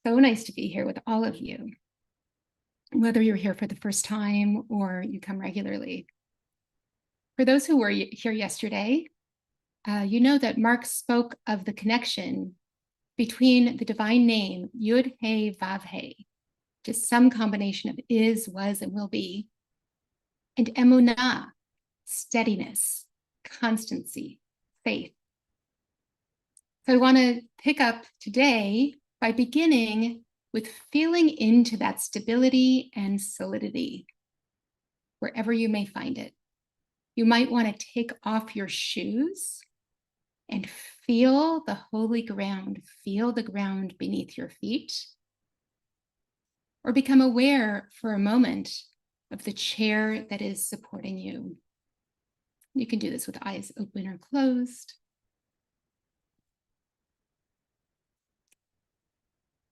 So nice to be here with all of you, whether you're here for the first time or you come regularly. For those who were here yesterday, you know that Mark spoke of the connection between the divine name, Yud He Vav He, just some combination of is, was, and will be, and emunah, steadiness, constancy, faith. So I want to pick up today by beginning with feeling into that stability and solidity, wherever you may find it. You might want to take off your shoes and feel the holy ground, feel the ground beneath your feet, or become aware for a moment of the chair that is supporting you. You can do this with eyes open or closed.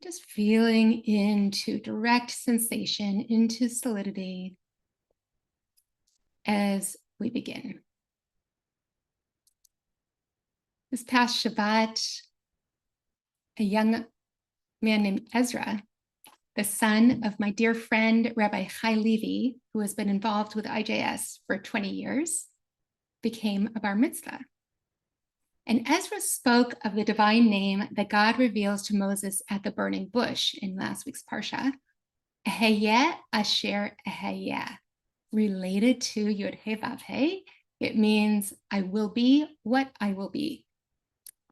Just feeling into direct sensation, into solidity as we begin. This past Shabbat, a young man named Ezra, the son of my dear friend, Rabbi Chai Levi, who has been involved with IJS for 20 years, became a bar mitzvah. And Ezra spoke of the divine name that God reveals to Moses at the burning bush in last week's Parsha, Eheyeh Asher Eheyeh, related to Yud He Vav He. It means I will be what I will be.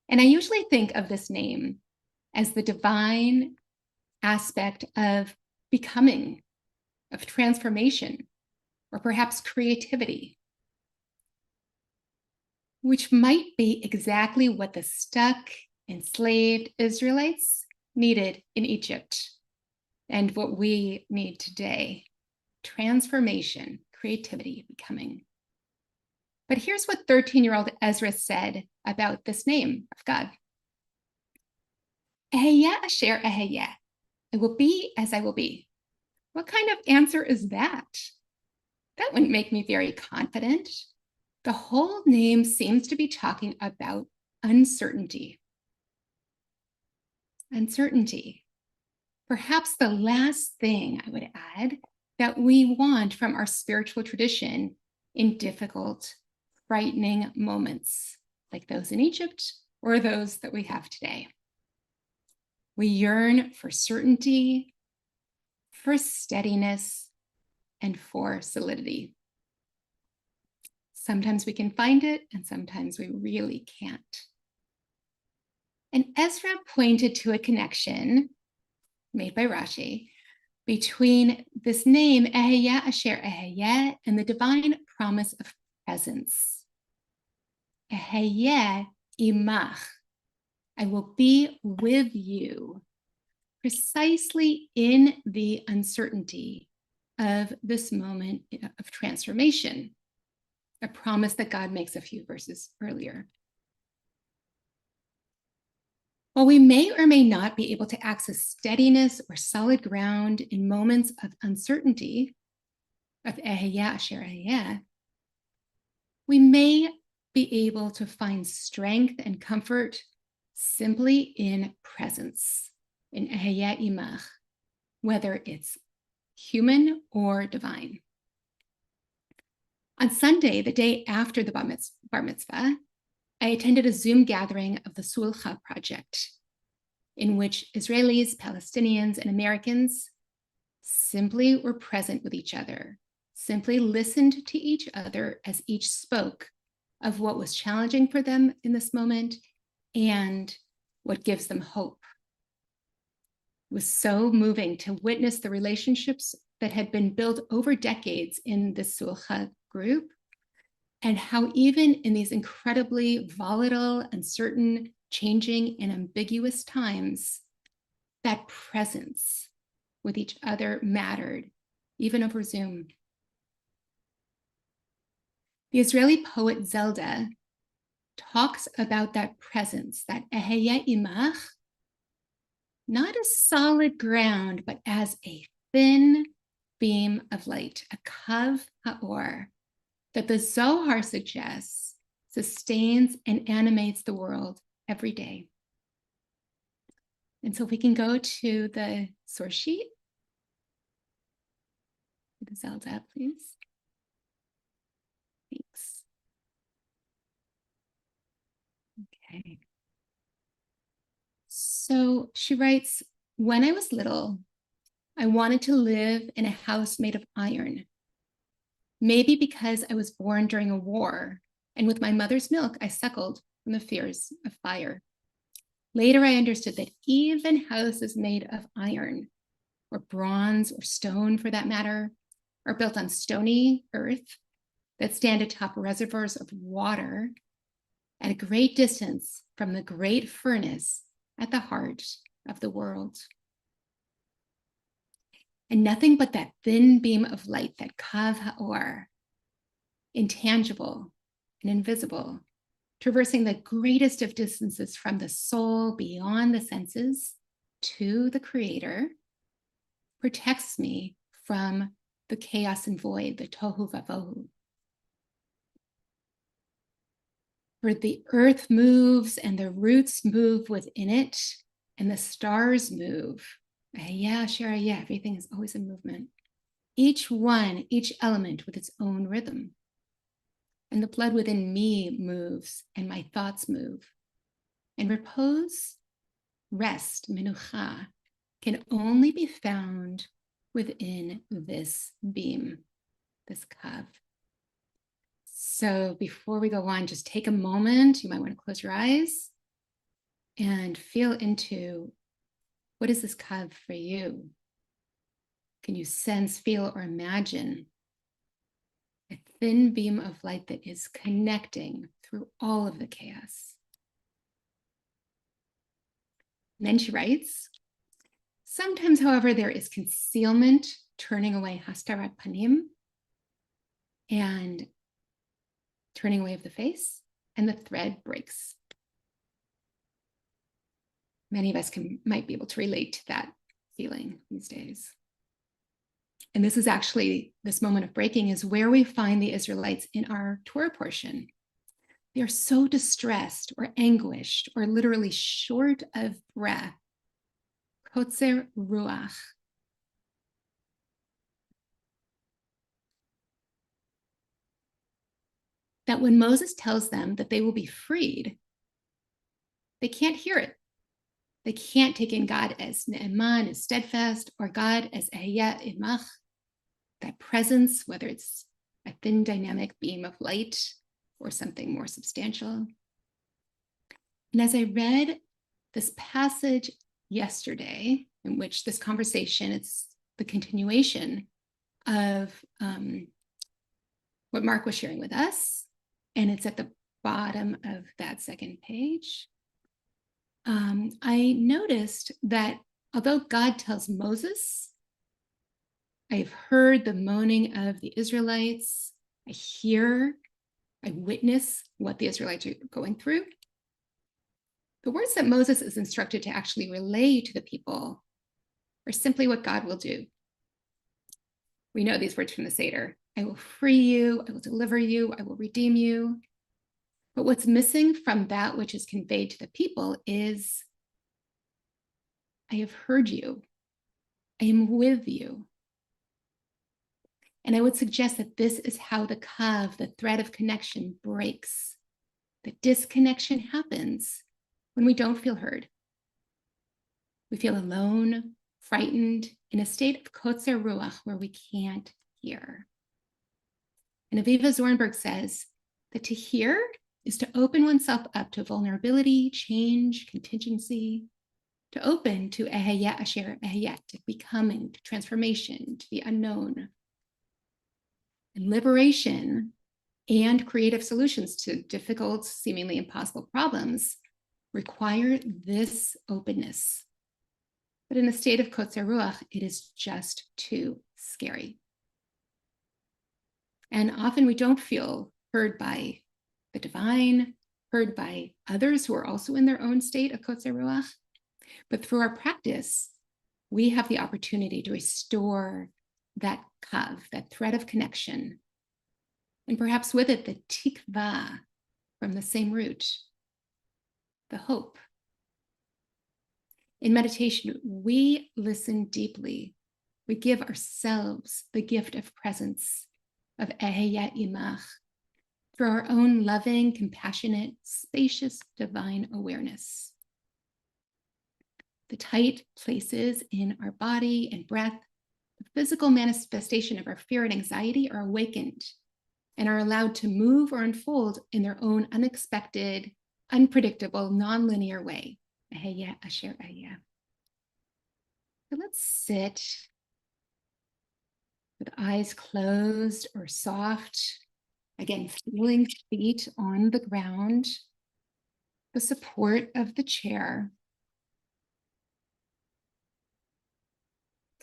And I usually think of this name as the divine aspect of becoming, of transformation, or perhaps creativity, which might be exactly what the stuck, enslaved Israelites needed in Egypt and what we need today: transformation, creativity, becoming. But here's what 13-year-old Ezra said about this name of God. Eheyeh Asher Eheyeh, I will be as I will be. What kind of answer is that? That wouldn't make me very confident. The whole name seems to be talking about uncertainty. Uncertainty. Perhaps the last thing I would add that we want from our spiritual tradition in difficult, frightening moments like those in Egypt or those that we have today. We yearn for certainty, for steadiness, and for solidity. Sometimes we can find it, and sometimes we really can't. And Ezra pointed to a connection made by Rashi between this name, Eheyeh Asher Eheyeh, and the divine promise of presence. Eheyeh imach, I will be with you, precisely in the uncertainty of this moment of transformation, a promise that God makes a few verses earlier. While we may or may not be able to access steadiness or solid ground in moments of uncertainty, of Eheyeh Asher Eheyeh, we may be able to find strength and comfort simply in presence, in Eheyeh imach, whether it's human or divine. On Sunday, the day after the bar mitzvah, I attended a Zoom gathering of the Sulcha Project, in which Israelis, Palestinians, and Americans simply were present with each other, simply listened to each other as each spoke of what was challenging for them in this moment and what gives them hope. It was so moving to witness the relationships that had been built over decades in the Sulcha group, and how even in these incredibly volatile, uncertain, changing, and ambiguous times, that presence with each other mattered, even over Zoom. The Israeli poet Zelda talks about that presence, that Eheyeh imach, not as solid ground, but as a thin beam of light, a kav ha'or, that the Zohar suggests sustains and animates the world every day. And so if we can go to the source sheet, the Zelda, please. Thanks. Okay. So she writes, when I was little, I wanted to live in a house made of iron. Maybe because I was born during a war, and with my mother's milk, I suckled from the fears of fire. Later, I understood that even houses made of iron, or bronze, or stone for that matter, are built on stony earth that stand atop reservoirs of water at a great distance from the great furnace at the heart of the world. And nothing but that thin beam of light, that kav ha'or, intangible and invisible, traversing the greatest of distances from the soul beyond the senses to the creator, protects me from the chaos and void, the tohu vavohu. For the earth moves and the roots move within it, and the stars move. Yeah, sure, yeah, everything is always in movement. Each one, each element with its own rhythm. And the blood within me moves, and my thoughts move. And repose, rest, menucha, can only be found within this beam, this kav. So before we go on, just take a moment. You might want to close your eyes and feel into, what is this kav for you? Can you sense, feel, or imagine a thin beam of light that is connecting through all of the chaos? And then she writes, sometimes, however, there is concealment, turning away hastarat panim, and turning away of the face, and the thread breaks. Many of us might be able to relate to that feeling these days. And this is actually, this moment of breaking is where we find the Israelites in our Torah portion. They are so distressed or anguished or literally short of breath. Kotzer ruach. That when Moses tells them that they will be freed, they can't hear it. They can't take in God as ne'eman, as steadfast, or God as ehyeh imach, that presence, whether it's a thin dynamic beam of light or something more substantial. And as I read this passage yesterday, in which this conversation, it's the continuation of what Mark was sharing with us, and it's at the bottom of that second page. I noticed that although God tells Moses, I have heard the moaning of the Israelites, I witness what the Israelites are going through. The words that Moses is instructed to actually relay to the people are simply what God will do. We know these words from the Seder. I will free you, I will deliver you, I will redeem you. But what's missing from that which is conveyed to the people is, I have heard you, I am with you. And I would suggest that this is how the kav, the thread of connection, breaks. The disconnection happens when we don't feel heard. We feel alone, frightened, in a state of kotzer ruach where we can't hear. And Aviva Zornberg says that to hear is to open oneself up to vulnerability, change, contingency, to open to ehyeh asher ehyeh, to becoming, to transformation, to the unknown. And liberation and creative solutions to difficult, seemingly impossible problems require this openness. But in a state of kotzer ruach, it is just too scary. And often we don't feel heard by the divine, heard by others who are also in their own state of kotzer ruach. But through our practice, we have the opportunity to restore that kav, that thread of connection, and perhaps with it, the tikva from the same root, the hope. In meditation, we listen deeply. We give ourselves the gift of presence, of Eheya Imach, through our own loving, compassionate, spacious, divine awareness. The tight places in our body and breath, the physical manifestation of our fear and anxiety, are awakened and are allowed to move or unfold in their own unexpected, unpredictable, nonlinear way. Eheya asher ehyeh. So let's sit with eyes closed or soft. Again, feeling feet on the ground, the support of the chair.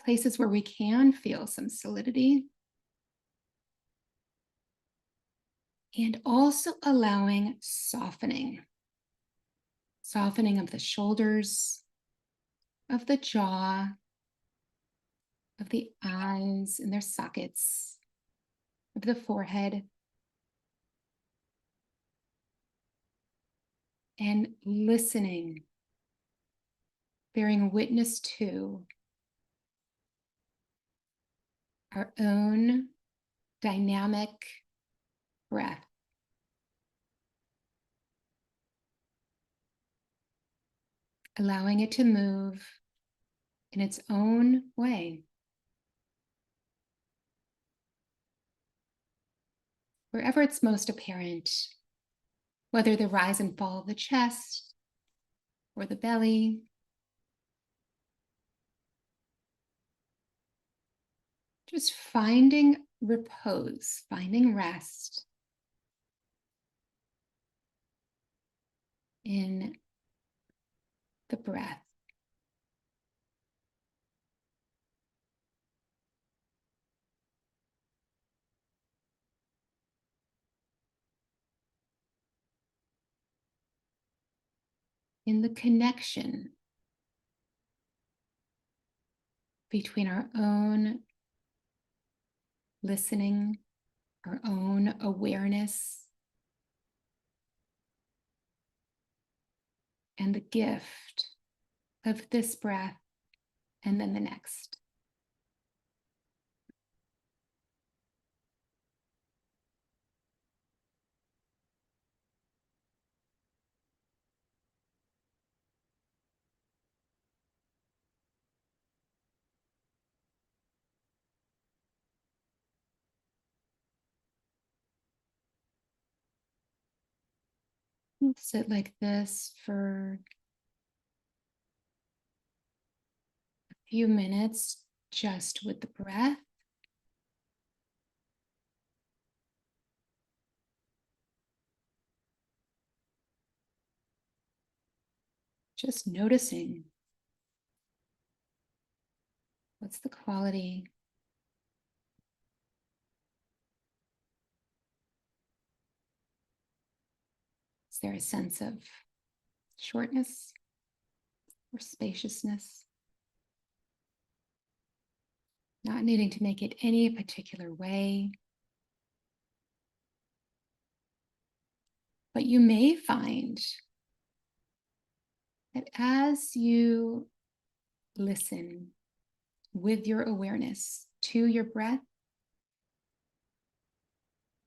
Places where we can feel some solidity. And also allowing softening. Softening of the shoulders, of the jaw, of the eyes and their sockets, of the forehead. And listening, bearing witness to our own dynamic breath. Allowing it to move in its own way. Wherever it's most apparent, whether the rise and fall of the chest or the belly, just finding repose, finding rest in the breath. In the connection between our own listening, our own awareness, and the gift of this breath and then the next. We'll sit like this for a few minutes, just with the breath. Just noticing what's the quality. Is there a sense of shortness or spaciousness? Not needing to make it any particular way. But you may find that as you listen with your awareness to your breath,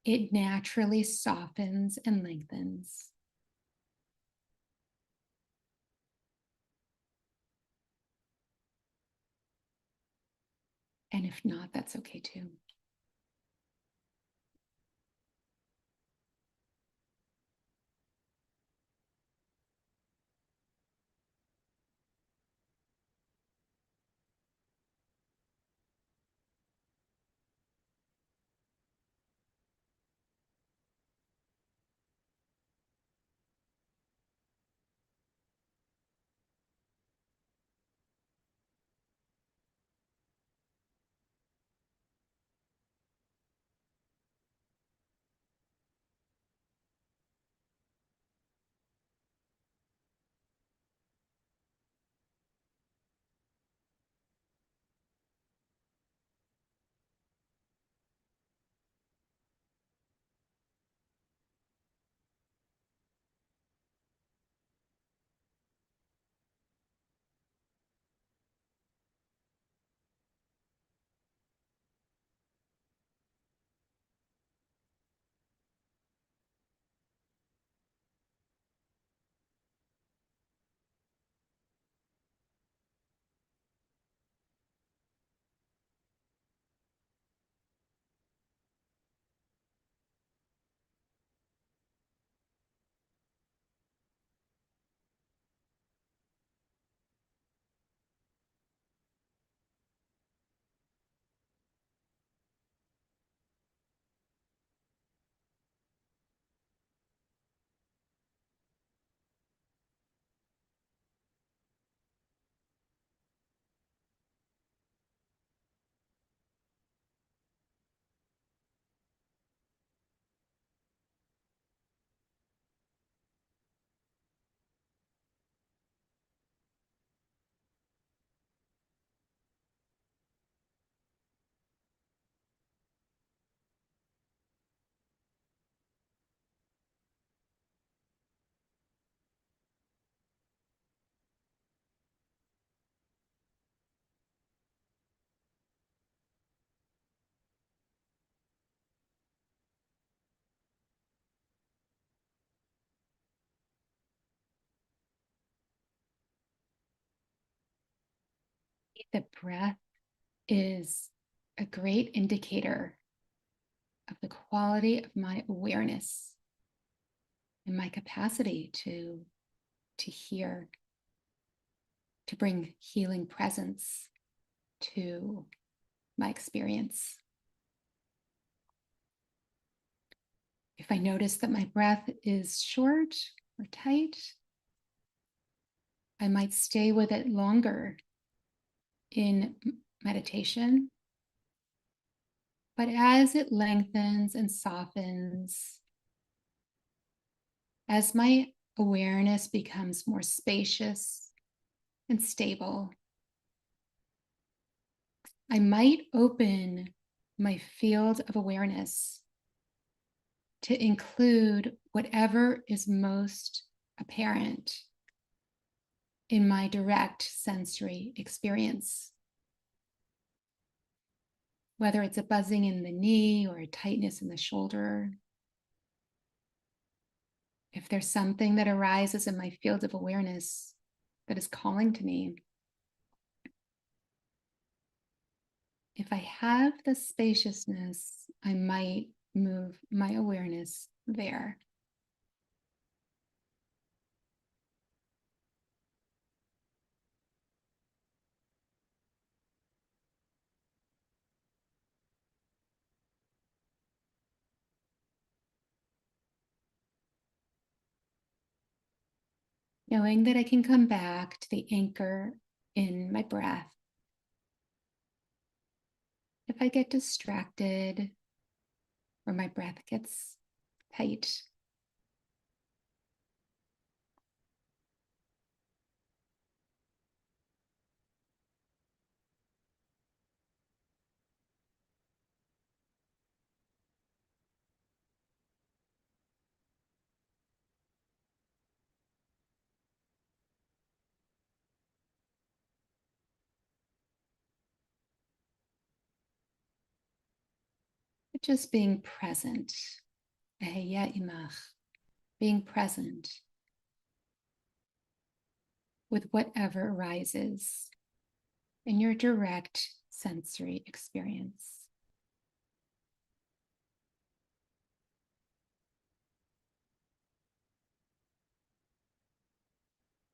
it naturally softens and lengthens. And if not, that's okay too. that breath is a great indicator of the quality of my awareness and my capacity to hear, to bring healing presence to my experience. If I notice that my breath is short or tight, I might stay with it longer in meditation. But as it lengthens and softens, as my awareness becomes more spacious and stable, I might open my field of awareness to include whatever is most apparent in my direct sensory experience. Whether it's a buzzing in the knee or a tightness in the shoulder. If there's something that arises in my field of awareness that is calling to me, if I have the spaciousness, I might move my awareness there. Knowing that I can come back to the anchor in my breath. If I get distracted or my breath gets tight, but just being present, being present with whatever arises in your direct sensory experience.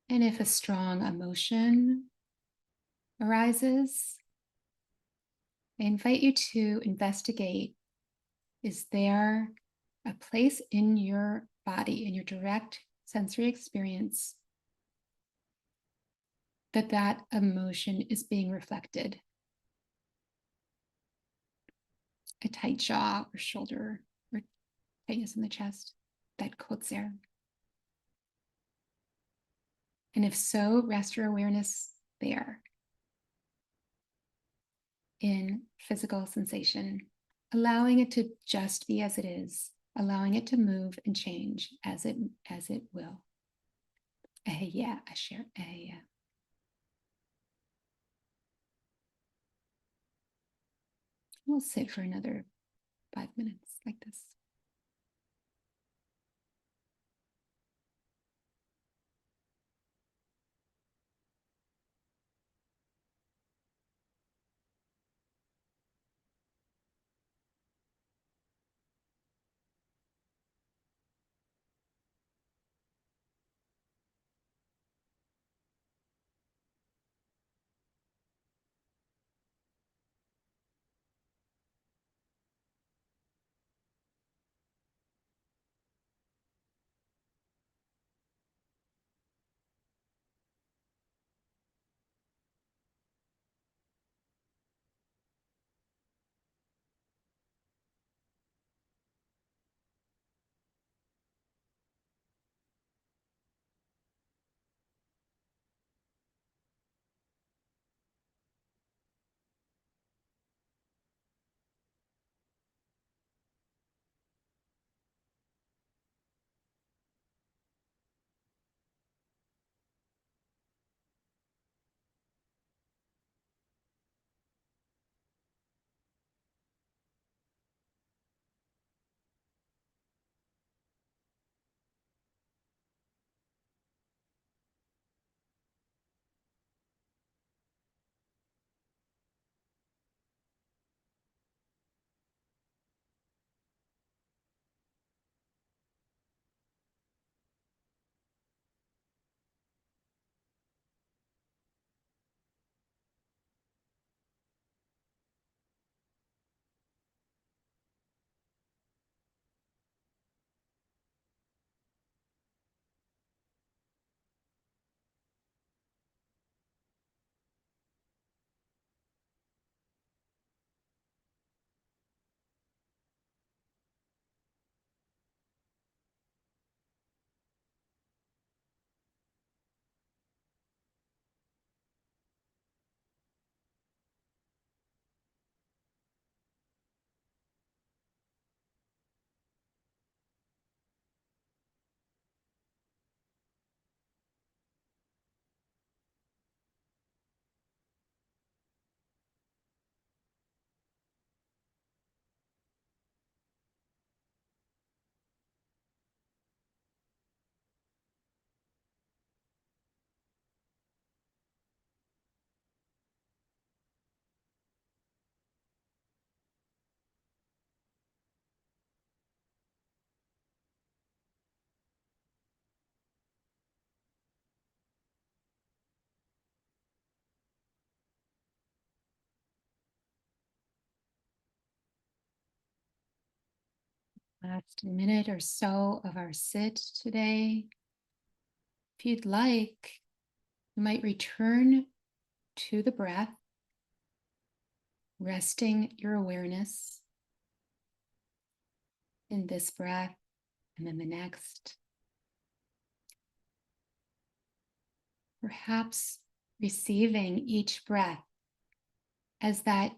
And if a strong emotion arises, I invite you to investigate, is there a place in your body, in your direct sensory experience, that emotion is being reflected? A tight jaw or shoulder or tightness in the chest, that kotzer. And if so, rest your awareness there in physical sensation, allowing it to just be as it is, allowing it to move and change as it will. Asher. We'll sit for another 5 minutes like this. last minute or so of our sit today. If you'd like, you might return to the breath, resting your awareness in this breath and then the next. Perhaps receiving each breath as that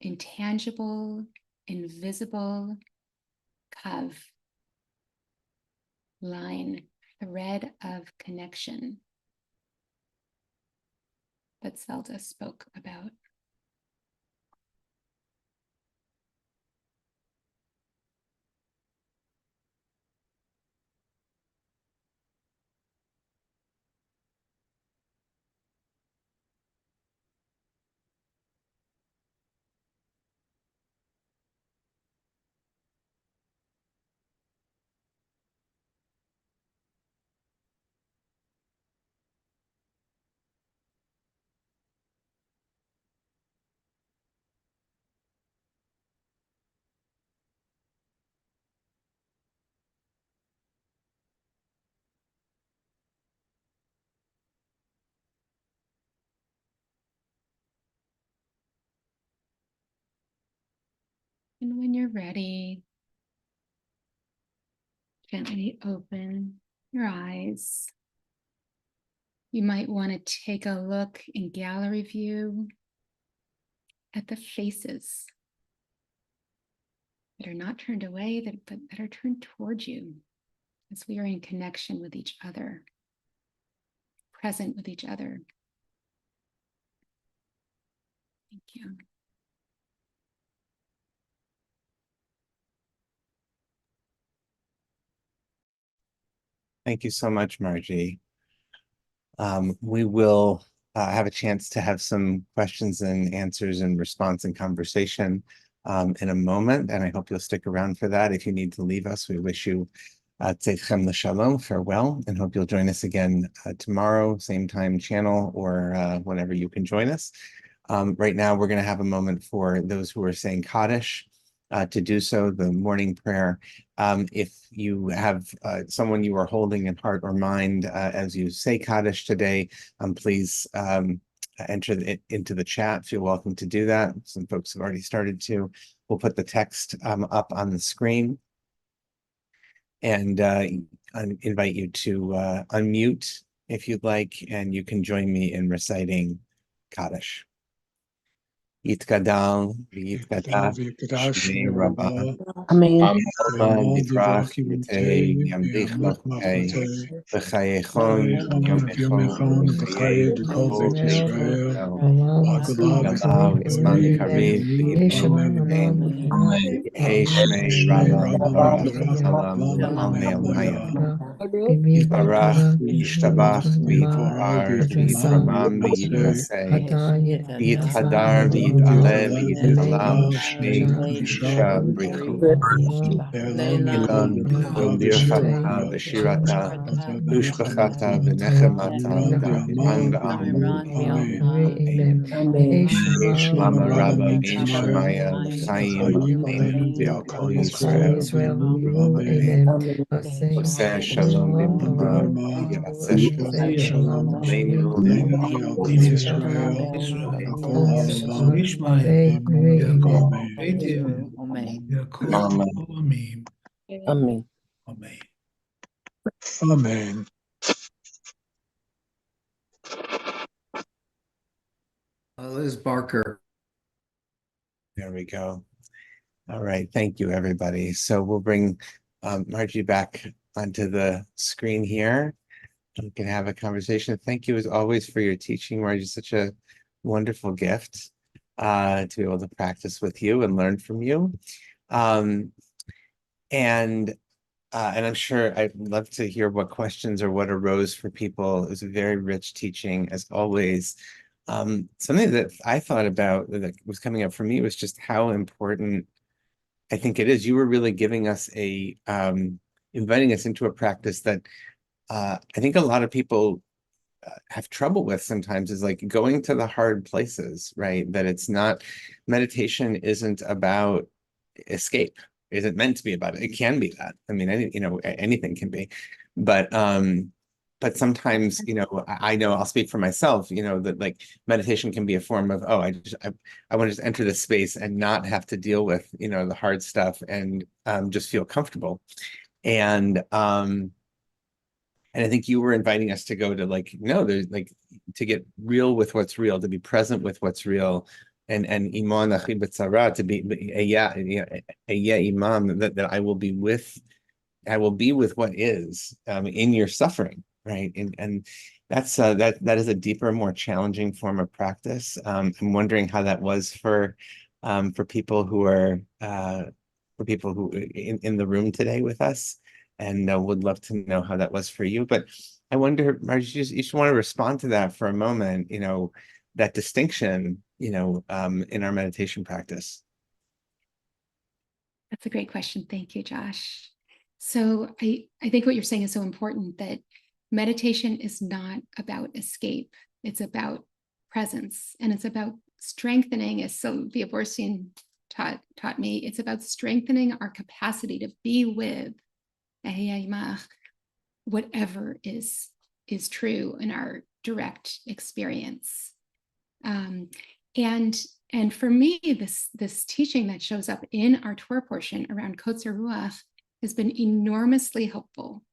intangible, invisible kav, line, thread of connection that Zelda spoke about. And when you're ready, gently open your eyes. You might want to take a look in gallery view at the faces that are not turned away, but that are turned towards you as we are in connection with each other, present with each other. Thank you. Thank you so much, Margie. We will have a chance to have some questions and answers and response and conversation in a moment, and I hope you'll stick around for that. If you need to leave us, we wish you Tzeitchem l'shalom, farewell, and hope you'll join us again tomorrow, same time channel, or whenever you can join us. Right now, we're going to have a moment for those who are saying Kaddish to do so, the morning prayer. If you have someone you are holding in heart or mind as you say Kaddish today, please enter it into the chat. Feel welcome to do that. Some folks have already started to. We'll put the text up on the screen. And I invite you to unmute if you'd like, and you can join me in reciting Kaddish. Yitkadal v'yitkadash shmei Rabbi Amen. Divrach Yitei Yamdich Lachei V'chayechon Yomecho V'chayei Kol Israel Galav Isman Karev V'Yitol Yehei Shmei Rabba Barach Alam Almei Almayim Yitbarach Yishtabach V'Yitfar V'Yitramam V'Yitkasei V'Yithadar V'Yit'ale V'Yit'ala Shmei Kedusha Brichu Ilam Birchata V'Shirata Ushbachata V'Nechemata Da'aviman V'Almu Amen. Mama Rabba Ein Shemaya L'Chaim Aleinu V'Al Yisrael Amen. Oseh Shalom B'Mama V'Yaseh Shalom Aleinu V'Al Amen. Amen. Liz Barker. There we go. All right, thank you, everybody. So we'll bring Margie back onto the screen here. We can have a conversation. Thank you, as always, for your teaching, Margie. Such a wonderful gift to be able to practice with you and learn from you. And I'm sure I'd love to hear what questions or what arose for people. It was a very rich teaching, as always. Something that I thought about that was coming up for me was just how important I think it is. You were really giving us inviting us into a practice that I think a lot of people have trouble with sometimes, is like going to the hard places, right? That it's not, meditation isn't about escape, isn't meant to be about it. It can be that. I mean, anything can be, but sometimes, I know I'll speak for myself, that like meditation can be a form of, oh, I want to just enter this space and not have to deal with, the hard stuff and just feel comfortable. And I think you were inviting us to go to like, no, there's like to get real with what's real, to be present with what's real, and iman achi b'tzara, to be imam, that I will be with what is in your suffering, right? And that's that is a deeper, more challenging form of practice. I'm wondering how that was for people who are in the room today with us, and would love to know how that was for you. But I wonder, Margie, you just want to respond to that for a moment, that distinction, in our meditation practice. That's a great question. Thank you, Josh. So I think what you're saying is so important, that meditation is not about escape. It's about presence, and it's about strengthening, as Sylvia Borstein taught me, it's about strengthening our capacity to be with whatever is true in our direct experience. And for me, this teaching that shows up in our Torah portion around Kotzer Ruach has been enormously helpful,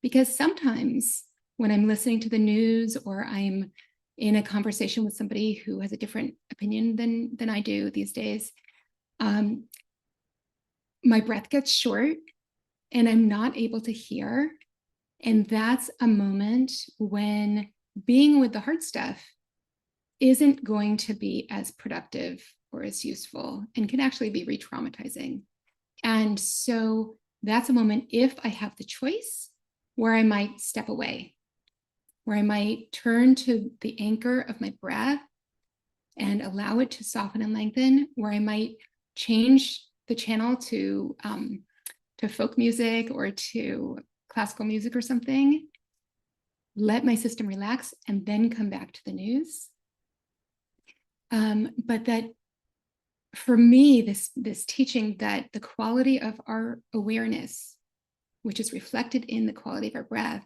because sometimes when I'm listening to the news or I'm in a conversation with somebody who has a different opinion than I do these days, my breath gets short and I'm not able to hear. And that's a moment when being with the hard stuff isn't going to be as productive or as useful, and can actually be re-traumatizing. And so that's a moment, if I have the choice, where I might step away, where I might turn to the anchor of my breath and allow it to soften and lengthen, where I might change the channel to folk music or to classical music or something, let my system relax, and then come back to the news. But that for me, this teaching that the quality of our awareness, which is reflected in the quality of our breath,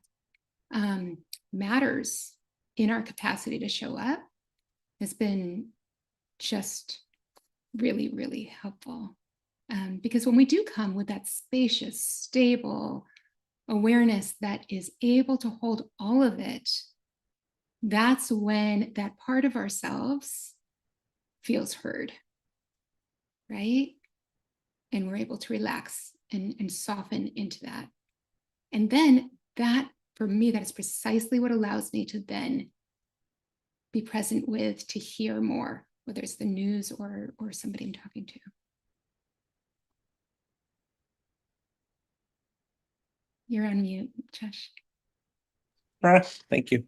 matters in our capacity to show up, has been just really, really helpful. Because when we do come with that spacious, stable awareness that is able to hold all of it, that's when that part of ourselves feels heard, right? And we're able to relax and soften into that. And then that, for me, that is precisely what allows me to then be present with, to hear more, whether it's the news or somebody I'm talking to. You're on mute, Josh. Thank you.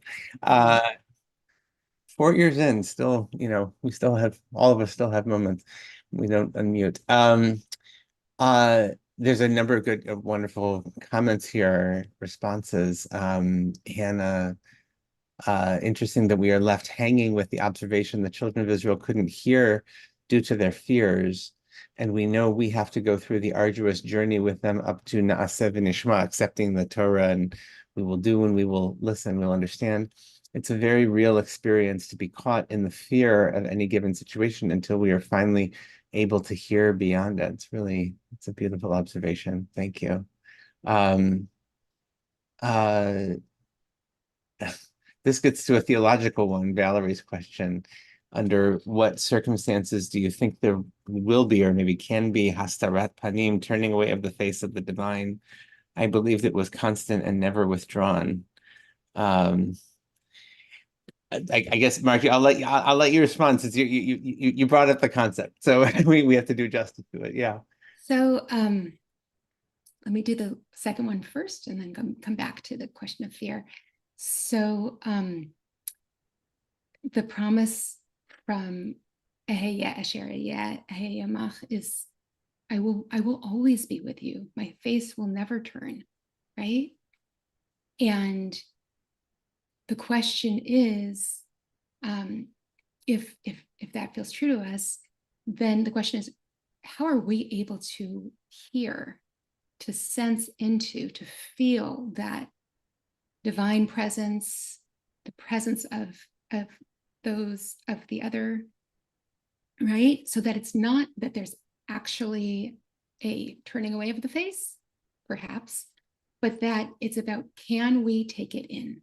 4 years in, still, we still have, all of us still have moments we don't unmute. There's a number of good, wonderful comments here, responses. Hannah, interesting that we are left hanging with the observation the children of Israel couldn't hear due to their fears. And we know we have to go through the arduous journey with them up to Na'aseh v'nishma, accepting the Torah, and we will do and we will listen, we'll understand. It's a very real experience to be caught in the fear of any given situation until we are finally able to hear beyond it. It's a beautiful observation. Thank you. This gets to a theological one, Valerie's question. Under what circumstances do you think there will be, or maybe can be, hastarat panim, turning away of the face of the divine? I believed it was constant and never withdrawn. I guess, Margie, I'll let you respond, since you brought up the concept, so we have to do justice to it. Yeah. So let me do the second one first, and then come back to the question of fear. So the promise from is, I will always be with you. My face will never turn, right? And the question is, if that feels true to us, then the question is, how are we able to hear, to sense into, to feel that divine presence, the presence of those of the other, right? So that it's not that there's actually a turning away of the face, perhaps, but that it's about, can we take it in?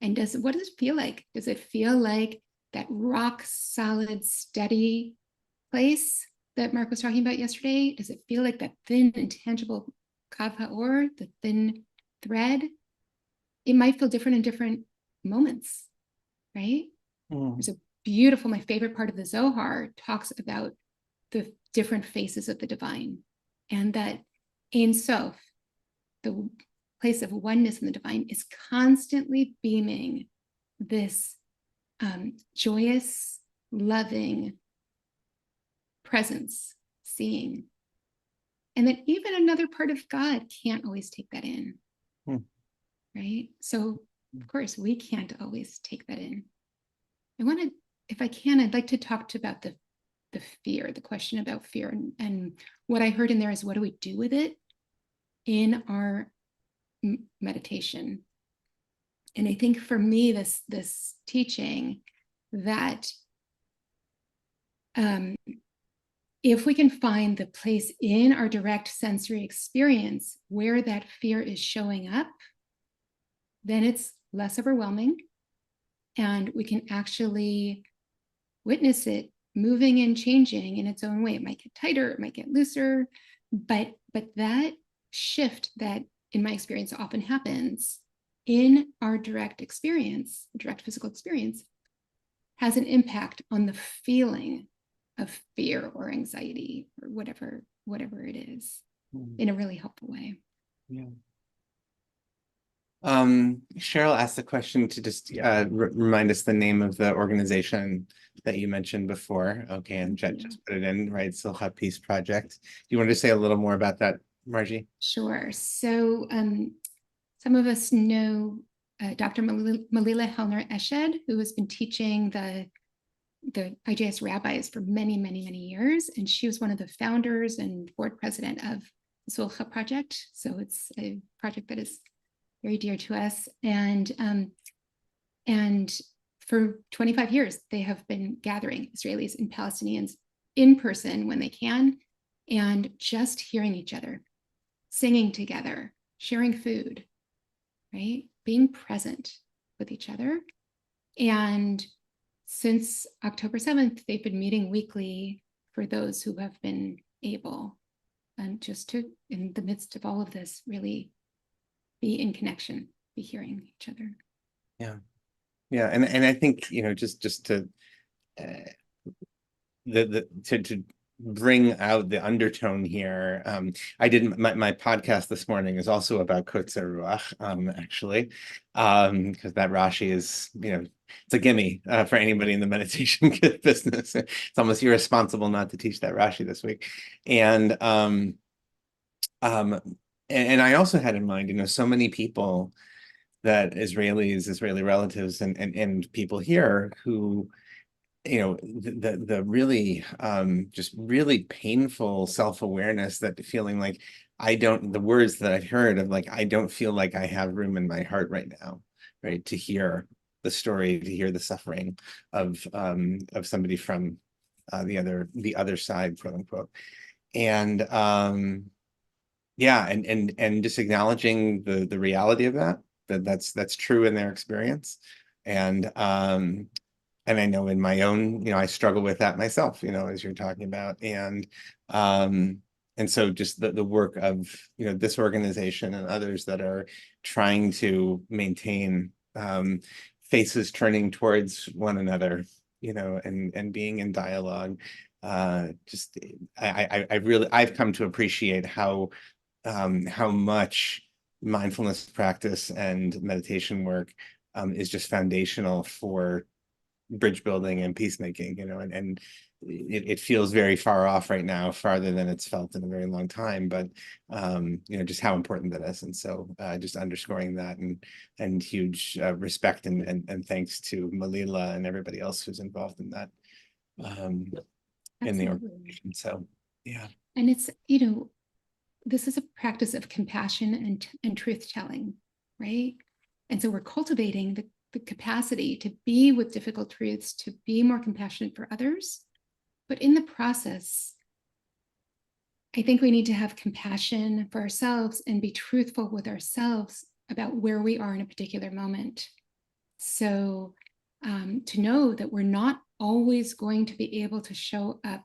And what does it feel like? Does it feel like that rock solid, steady place that Mark was talking about yesterday? Does it feel like that thin, intangible kav ha'or, the thin thread? It might feel different in different moments, right? There's a beautiful, my favorite part of the Zohar talks about the different faces of the divine, and that Ein Sof, the place of oneness in the divine, is constantly beaming this joyous, loving presence, seeing. And that even another part of God can't always take that in, right? So, of course, we can't always take that in. I want to, if I can, I'd like to talk about the fear, the question about fear. And what I heard in there is, what do we do with it in our meditation? And I think for me, this teaching that if we can find the place in our direct sensory experience where that fear is showing up, then it's less overwhelming, and we can actually witness it moving and changing in its own way. It might get tighter, it might get looser, but that shift that, in my experience, often happens in our direct experience, direct physical experience, has an impact on the feeling of fear or anxiety or whatever it is, in a really helpful way. Yeah. Cheryl asked the question to just remind us the name of the organization that you mentioned before. Okay, and Jet just put it in, right? Silcha Peace Project. Do you want to say a little more about that, Margie? Sure. So some of us know Dr. Malila Hellner-Eshed, who has been teaching the IJS rabbis for many, many, many years. And she was one of the founders and board president of the Silcha Project. So it's a project that is very dear to us. And for 25 years, they have been gathering Israelis and Palestinians in person when they can, and just hearing each other, singing together, sharing food, right? Being present with each other. And since October 7th, they've been meeting weekly for those who have been able, and just to, in the midst of all of this, really be in connection, be hearing each other. Yeah, and I think, just to to bring out the undertone here. I did my podcast this morning is also about Kotzer Ruach, actually, because that Rashi is, it's a gimme for anybody in the meditation business. It's almost irresponsible not to teach that Rashi this week. And I also had in mind, so many people that Israeli relatives and people here who, the really just really painful self-awareness, that feeling like the words that I've heard of, like, I don't feel like I have room in my heart right now, right, to hear the story, to hear the suffering of somebody from the other side, quote unquote. And yeah, and just acknowledging the reality of that's true in their experience. And I know in my own, I struggle with that myself, as you're talking about. And so just the work of, this organization and others that are trying to maintain faces turning towards one another, and being in dialogue. Just I've come to appreciate how much mindfulness practice and meditation work is just foundational for bridge building and peacemaking, and it feels very far off right now, farther than it's felt in a very long time, but just how important that is. And so just underscoring that, and huge respect and thanks to Malila and everybody else who's involved in that, in the organization. So Yeah. And it's, this is a practice of compassion and truth telling, right? And so we're cultivating the capacity to be with difficult truths, to be more compassionate for others. But in the process, I think we need to have compassion for ourselves and be truthful with ourselves about where we are in a particular moment. So to know that we're not always going to be able to show up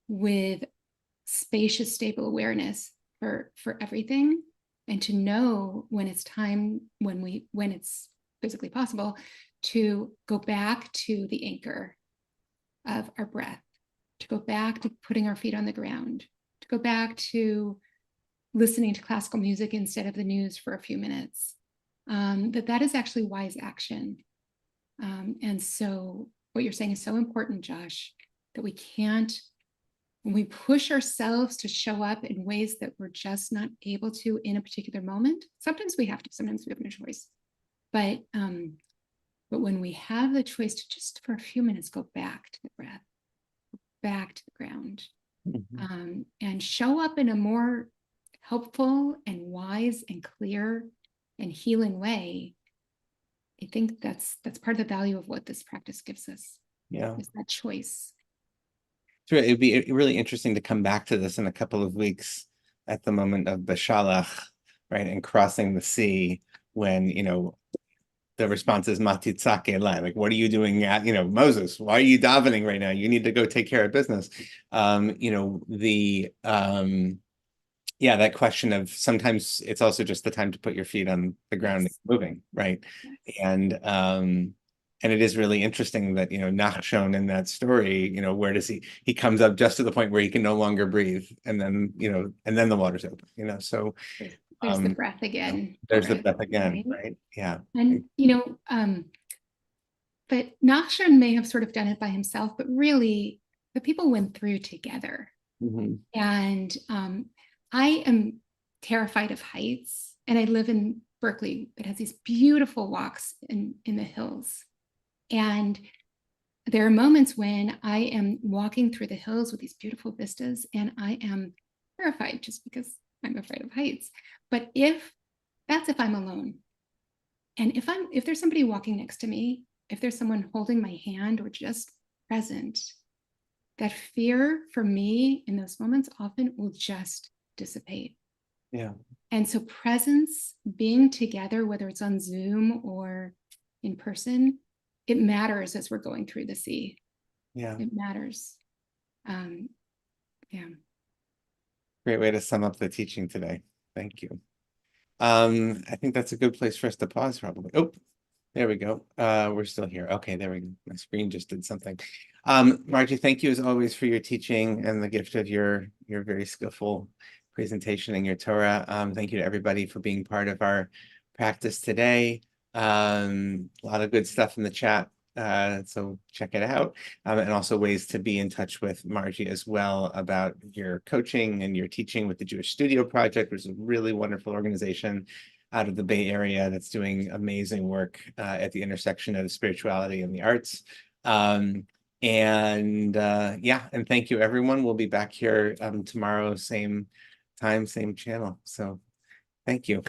with spacious, stable awareness for everything, and to know when it's time, when it's physically possible, to go back to the anchor of our breath, to go back to putting our feet on the ground, to go back to listening to classical music instead of the news for a few minutes. That is actually wise action. And so what you're saying is so important, Josh, that we can't, when we push ourselves to show up in ways that we're just not able to in a particular moment, sometimes we have to, sometimes we have no choice. But when we have the choice to just for a few minutes go back to the breath, back to the ground, and show up in a more helpful and wise and clear and healing way, I think that's part of the value of what this practice gives us. Yeah. Is that choice. So it'd be really interesting to come back to this in a couple of weeks at the moment of Beshalach, right? And crossing the sea when, the response is Matitzake Elai, like, what are you doing at, Moses, why are you davening right now? You need to go take care of business. Yeah, that question of sometimes it's also just the time to put your feet on the ground and moving, right? Yes. And it is really interesting that, Nachshon in that story, where does he comes up just to the point where he can no longer breathe, and then, and then the water's open, so There's the breath again. there's the breath again, right? Yeah. And but Nachshon may have sort of done it by himself, but really the people went through together. And I am terrified of heights, and I live in Berkeley that has these beautiful walks in the hills. And there are moments when I am walking through the hills with these beautiful vistas, and I am terrified just because I'm afraid of heights. But if I'm alone, and if there's somebody walking next to me, if there's someone holding my hand or just present, that fear for me in those moments often will just dissipate. Yeah. And so presence, being together, whether it's on Zoom or in person, it matters as we're going through the sea. Yeah. It matters. Yeah. Great way to sum up the teaching today. Thank you. I think that's a good place for us to pause probably. Oh, there we go. We're still here. Okay, there we go. My screen just did something. Margie, thank you as always for your teaching and the gift of your very skillful presentation and your Torah. Thank you to everybody for being part of our practice today. A lot of good stuff in the chat. So check it out. And also ways to be in touch with Margie as well about your coaching and your teaching with the Jewish Studio Project, which is a really wonderful organization out of the Bay Area that's doing amazing work at the intersection of spirituality and the arts. And thank you everyone. We'll be back here tomorrow, same time, same channel. So thank you.